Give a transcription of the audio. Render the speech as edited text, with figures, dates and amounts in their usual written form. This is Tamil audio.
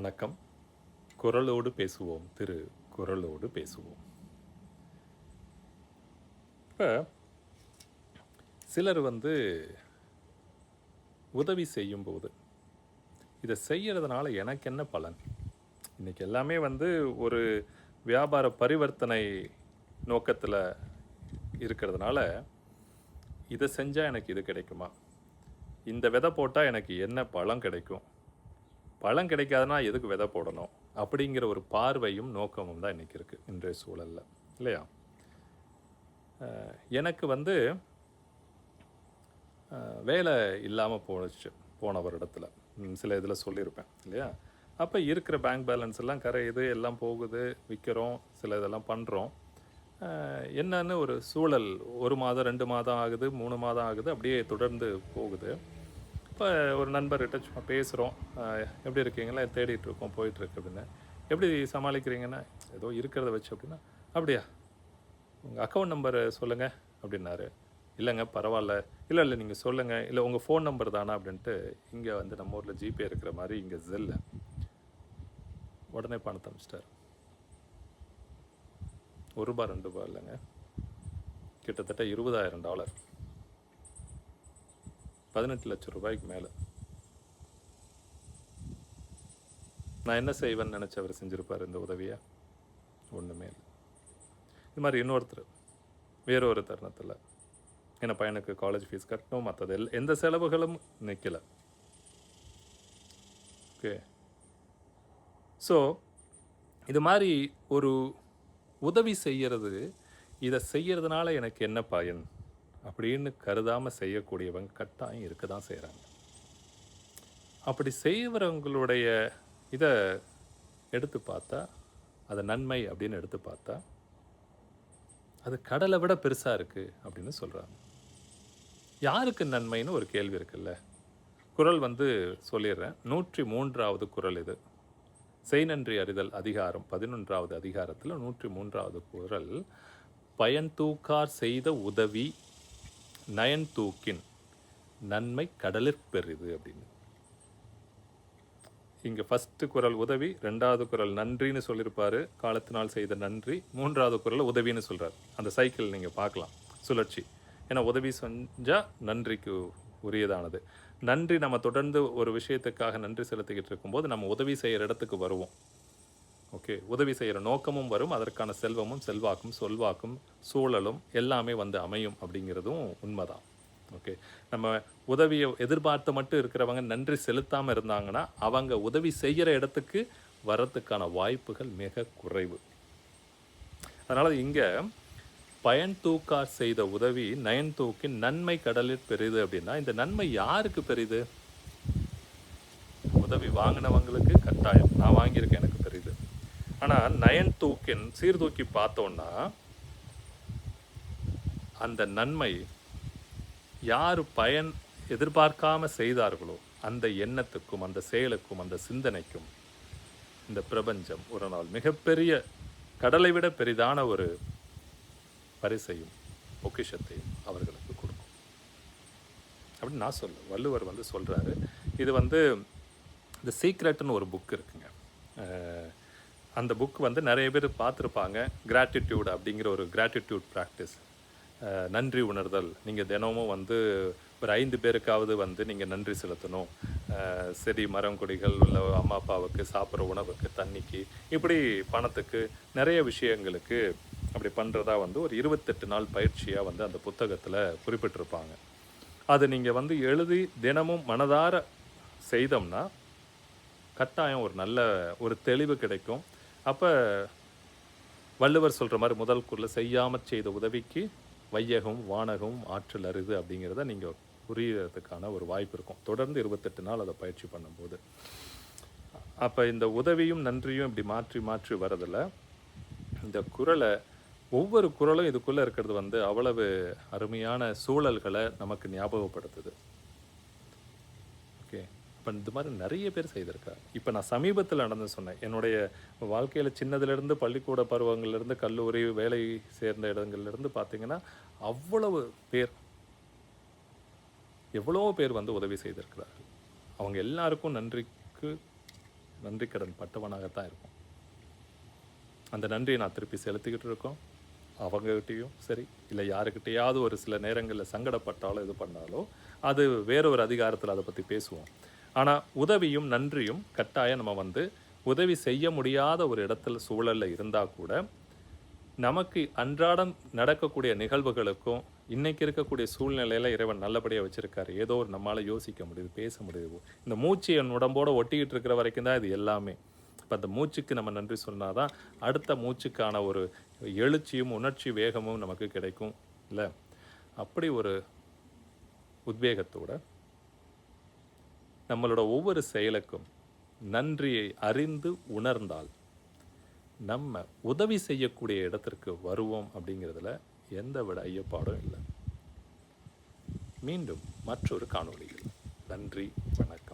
வணக்கம். குரலோடு பேசுவோம் திரு குரலோடு பேசுவோம். இப்போ சிலர் உதவி செய்யும்போது இதை செய்கிறதுனால எனக்கு என்ன பலன்? இன்றைக்கி எல்லாமே ஒரு வியாபார பரிவர்த்தனை நோக்கத்தில் இருக்கிறதுனால இதை செஞ்சால் எனக்கு இது கிடைக்குமா, இந்த விதை போட்டால் எனக்கு என்ன பழம் கிடைக்கும், பழம் கிடைக்காதுன்னா எதுக்கு விதை போடணும் அப்படிங்கிற ஒரு பார்வையும் நோக்கமும் தான் இன்றைக்கி இருக்குது இன்றைய சூழலில், இல்லையா? எனக்கு வேலை இல்லாமல் போன வருடத்தில் சில இதில் சொல்லியிருப்பேன் இல்லையா? அப்போ இருக்கிற பேங்க் பேலன்ஸ் எல்லாம் கரையுது, எல்லாம் போகுது, விற்கிறோம், சில இதெல்லாம் பண்ணுறோம். என்னன்னு ஒரு சூழல் 1 மாதம் 2 மாதம் ஆகுது, 3 மாதம் ஆகுது, அப்படியே தொடர்ந்து போகுது. இப்போ ஒரு நண்பர்கிட்ட சும்மா பேசுகிறோம், எப்படி இருக்கீங்களா, தேடிட்டுருக்கோம், போயிட்டுருக்கு அப்படின்னு. எப்படி சமாளிக்கிறீங்கன்னா, ஏதோ இருக்கிறத வச்சு அப்படின்னா, அப்படியா உங்கள் அக்கௌண்ட் நம்பர் சொல்லுங்கள் அப்படின்னாரு. இல்லைங்க பரவாயில்ல, இல்லை நீங்கள் சொல்லுங்கள், இல்லை உங்கள் ஃபோன் நம்பர் தானா அப்படின்ட்டு. இங்கே நம்ம ஊரில் ஜிபே இருக்கிற மாதிரி இங்கே ஜெல்ல உடனே பணத்தை அனுப்பிச்சிட்டார். $1 $2 இல்லைங்க, கிட்டத்தட்ட $20,000, 18 லட்சம் ரூபாய்க்கு மேலே. நான் என்ன செய்வேன்னு நினச்சி அவர் செஞ்சுருப்பார் இந்த உதவியை? ஒன்றுமே இல்லை. இது மாதிரி இன்னொருத்தர் வேறொரு தருணத்தில் என் பையனுக்கு காலேஜ் ஃபீஸ் கட்டணும், மற்றது எந்த செலவுகளும் நிற்கலை. ஓகே, ஸோ இது மாதிரி ஒரு உதவி செய்கிறது, இதை செய்கிறதுனால எனக்கு என்ன பயன் அப்படின்னு கருதாமல் செய்யக்கூடியவங்க கட்டாயம் இருக்க தான் செய்கிறாங்க. அப்படி செய்கிறவங்களுடைய இதை எடுத்து பார்த்தா, அதை நன்மை அப்படின்னு எடுத்து பார்த்தா, அது கடலை விட பெருசாக இருக்குது அப்படின்னு சொல்கிறாங்க. யாருக்கு நன்மைன்னு ஒரு கேள்வி இருக்குல்ல. குறள் சொல்லிடுறேன். 103வது குறள் இது. செய் நன்றி அறிதல் அதிகாரம் 11வது அதிகாரத்தில் 103வது குறள். பயன் தூக்கார் செய்த உதவி நயன் தூக்கின் நன்மை கடலிற்பெரிது அப்படின்னு. இங்கே ஃபஸ்ட்டு குறள் உதவி, 2வது குறள் நன்றின்னு சொல்லியிருப்பார், காலத்தினால் செய்த நன்றி, 3வது குறள் உதவின்னு சொல்கிறார். அந்த சைக்கிள் நீங்கள் பார்க்கலாம், சுழற்சி. ஏன்னா உதவி செஞ்சால் நன்றிக்கு உரியதானது. நன்றி நம்ம தொடர்ந்து ஒரு விஷயத்துக்காக நன்றி செலுத்திக்கிட்டு இருக்கும்போது நம்ம உதவி செய்கிற இடத்துக்கு வருவோம். ஓகே, உதவி செய்கிற நோக்கமும் வரும், அதற்கான செல்வமும் செல்வாக்கும் சொல்வாக்கும் சூழலும் எல்லாமே அமையும் அப்படிங்கிறதும் உண்மைதான். ஓகே, நம்ம உதவியை எதிர்பார்த்து மட்டும் இருக்கிறவங்க நன்றி செலுத்தாமல் இருந்தாங்கன்னா அவங்க உதவி செய்கிற இடத்துக்கு வரத்துக்கான வாய்ப்புகள் மிக குறைவு. அதனால் இங்கே பயன் தூக்கார் செய்த உதவி நயன் தூக்கின் நன்மை கடலில் பெரிது அப்படின்னா, இந்த நன்மை யாருக்கு பெரிது? உதவி வாங்கினவங்களுக்கு கட்டாயம், நான் வாங்கியிருக்கேன், எனக்கு பெரிது. ஆனால் நயன் தூக்கின் சீர்தூக்கி பார்த்தோன்னா அந்த நன்மை யார் பயன் எதிர்பார்க்காம செய்தார்களோ அந்த எண்ணத்துக்கும் அந்த செயலுக்கும் அந்த சிந்தனைக்கும் இந்த பிரபஞ்சம் ஒரு நாள் மிகப்பெரிய கடலை விட பெரிதான ஒரு பரிசையும் பொக்கிஷத்தையும் அவர்களுக்கு கொடுக்கும் அப்படின்னு நான் சொல்ல. வள்ளுவர் சொல்கிறாரு. இது இந்த சீக்ரெட்னு ஒரு புக் இருக்குங்க. அந்த புக் நிறைய பேர் பார்த்துருப்பாங்க. கிராட்டிடியூட் அப்படிங்கிற ஒரு கிராட்டிடியூட் ப்ராக்டிஸ், நன்றி உணர்தல். நீங்கள் தினமும் ஒரு 5 பேருக்காவது நீங்கள் நன்றி செலுத்தணும். செடி மரம் கொடிகள் உள்ள அம்மா அப்பாவுக்கு, சாப்பிட்ற உணவுக்கு, தண்ணிக்கு, இப்படி பணத்துக்கு, நிறைய விஷயங்களுக்கு அப்படி பண்ணுறதா ஒரு 28 நாள் பயிற்சியாக அந்த புத்தகத்தில் குறிப்பிட்டிருப்பாங்க. அது நீங்கள் எழுதி தினமும் மனதார செய்தோம்னா கட்டாயம் ஒரு நல்ல ஒரு தெளிவு கிடைக்கும். அப்போ வள்ளுவர் சொல்கிற மாதிரி முதல் குறளில் செய்யாமல் செய்த உதவிக்கு வையகம் வானகம் ஆற்றல் அரிது அப்படிங்கிறத நீங்கள் புரியறதுக்கான ஒரு வாய்ப்பு இருக்கும் தொடர்ந்து 28 நாள் அதை பயிற்சி பண்ணும்போது. அப்போ இந்த உதவியும் நன்றியும் இப்படி மாற்றி மாற்றி வரதில் இந்த குறளை, ஒவ்வொரு குறளும் இதுக்குள்ளே இருக்கிறது அவ்வளவு அருமையான சூழல்களை நமக்கு ஞாபகப்படுத்துது. ஓகே, இப்போ இந்த மாதிரி நிறைய பேர் செய்திருக்காங்க. இப்போ நான் சமீபத்தில் நடந்து சொன்னேன், என்னுடைய வாழ்க்கையில் சின்னதுலேருந்து பள்ளிக்கூட பருவங்கள்லேருந்து கல்லூரி வேலை சேர்ந்த இடங்கள்லேருந்து பார்த்திங்கன்னா அவ்வளவு பேர், எவ்வளோ பேர் உதவி செய்திருக்கிறார்கள். அவங்க எல்லாருக்கும் நன்றிக்கு நன்றி கடன் பட்டவனாகத்தான் இருக்கும். அந்த நன்றியை நான் திருப்பி செலுத்திக்கிட்டு இருக்கோம். அவங்ககிட்டையும் சரி, இல்லை யாருக்கிட்டையாவது ஒரு சில நேரங்களில் சங்கடப்பட்டாலோ இது பண்ணாலோ அது வேற ஒரு அதிகாரத்தில் அதை பற்றி பேசுவோம். ஆனால் உதவியும் நன்றியும் கட்டாயம் நம்ம உதவி செய்ய முடியாத ஒரு இடத்துல சூழலில் இருந்தால் கூட நமக்கு அன்றாடம் நடக்கக்கூடிய நிகழ்வுகளுக்கும் இன்றைக்கி இருக்கக்கூடிய சூழ்நிலையில் இறைவன் நல்லபடியாக வச்சுருக்காரு. ஏதோ ஒரு நம்மளால் யோசிக்க முடியுது, பேச முடியுது. இந்த மூச்சு என் உடம்போடு ஒட்டிக்கிட்டு இருக்கிற வரைக்கும் தான் இது எல்லாமே. இப்போ அந்த மூச்சுக்கு நம்ம நன்றி சொன்னால் தான் அடுத்த மூச்சுக்கான ஒரு எழுச்சியும் உணர்ச்சி வேகமும் நமக்கு கிடைக்கும் இல்லை? அப்படி ஒரு உத்வேகத்தோட நம்மளோட ஒவ்வொரு செயலுக்கும் நன்றியை அறிந்து உணர்ந்தால் நம்ம உதவி செய்யக்கூடிய இடத்திற்கு வருவோம் அப்படிங்கிறதுல எந்தவித ஐயப்பாடும் இல்லை. மீண்டும் மற்றொரு காணொளியில். நன்றி, வணக்கம்.